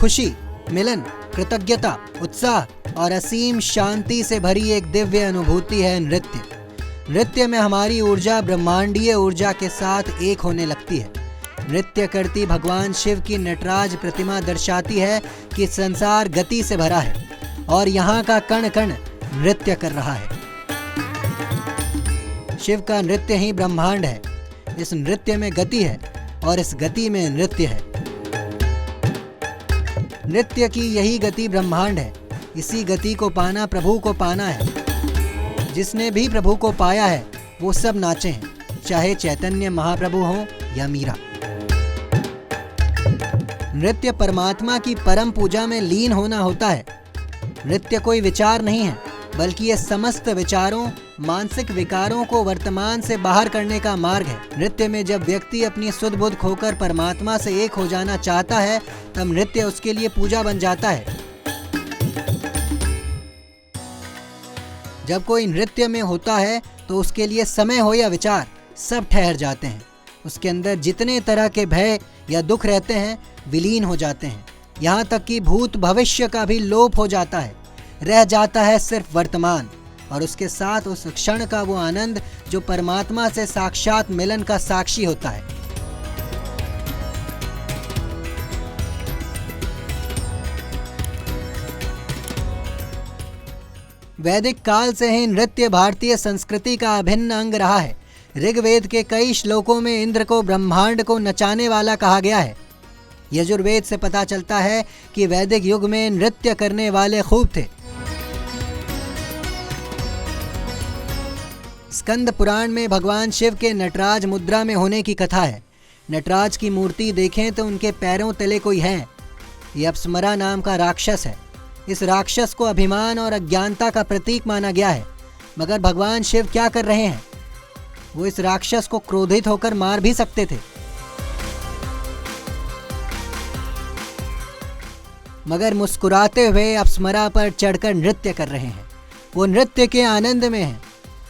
खुशी, मिलन, कृतज्ञता, उत्साह और असीम शांति से भरी एक दिव्य अनुभूति है नृत्य। नृत्य में हमारी ऊर्जा ब्रह्मांडीय ऊर्जा के साथ एक होने लगती है। नृत्य करती भगवान शिव की नटराज प्रतिमा दर्शाती है कि संसार गति से भरा है और यहाँ का कण कण नृत्य कर रहा है। शिव का नृत्य ही ब्रह्मांड है। इस नृत्य में गति है और इस गति में नृत्य है। नृत्य की यही गति ब्रह्मांड है। इसी गति को पाना प्रभु को पाना है। जिसने भी प्रभु को पाया है वो सब नाचे हैं, चाहे चैतन्य महाप्रभु हो या मीरा। नृत्य परमात्मा की परम पूजा में लीन होना होता है। नृत्य कोई विचार नहीं है, बल्कि ये समस्त विचारों, मानसिक विकारों को वर्तमान से बाहर करने का मार्ग है। नृत्य में जब व्यक्ति अपनी सुध बुध खोकर परमात्मा से एक हो जाना चाहता है, तब नृत्य उसके लिए पूजा बन जाता है। जब कोई नृत्य में होता है तो उसके लिए समय हो या विचार, सब ठहर जाते हैं। उसके अंदर जितने तरह के भय या दुख रहते हैं विलीन हो जाते हैं। यहाँ तक कि भूत भविष्य का भी लोप हो जाता है। रह जाता है सिर्फ वर्तमान और उसके साथ उस क्षण का वो आनंद जो परमात्मा से साक्षात मिलन का साक्षी होता है। वैदिक काल से ही नृत्य भारतीय संस्कृति का अभिन्न अंग रहा है। ऋग्वेद के कई श्लोकों में इंद्र को ब्रह्मांड को नचाने वाला कहा गया है। यजुर्वेद से पता चलता है कि वैदिक युग में नृत्य करने वाले खूब थे। स्कंद पुराण में भगवान शिव के नटराज मुद्रा में होने की कथा है। नटराज की मूर्ति देखें तो उनके पैरों तले कोई है। ये अप्समरा नाम का राक्षस है। इस राक्षस को अभिमान और अज्ञानता का प्रतीक माना गया है। मगर भगवान शिव क्या कर रहे हैं? वो इस राक्षस को क्रोधित होकर मार भी सकते थे, मगर मुस्कुराते हुए अप्समरा पर चढ़कर नृत्य कर रहे हैं। वो नृत्य के आनंद में हैं,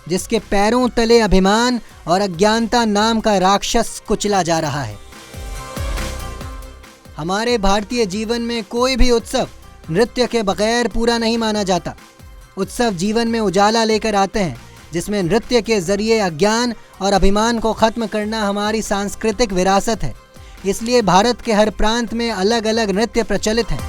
जिसके पैरों तले अभिमान और अज्ञानता नाम का राक्षस कुचला जा रहा है। हमारे भारतीय जीवन में कोई भी उत्सव नृत्य के बगैर पूरा नहीं माना जाता। उत्सव जीवन में उजाला लेकर आते हैं, जिसमें नृत्य के जरिए अज्ञान और अभिमान को खत्म करना हमारी सांस्कृतिक विरासत है। इसलिए भारत के हर प्रांत में अलग अलग नृत्य प्रचलित हैं।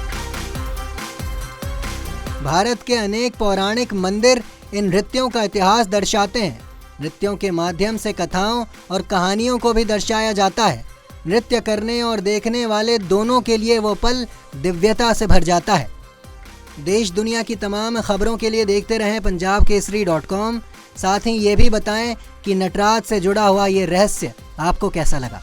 भारत के अनेक पौराणिक मंदिर इन नृत्यों का इतिहास दर्शाते हैं। नृत्यों के माध्यम से कथाओं और कहानियों को भी दर्शाया जाता है। नृत्य करने और देखने वाले दोनों के लिए वो पल दिव्यता से भर जाता है। देश दुनिया की तमाम खबरों के लिए देखते रहें punjabkesari.com। साथ ही ये भी बताएं कि नटराज से जुड़ा हुआ ये रहस्य आपको कैसा लगा।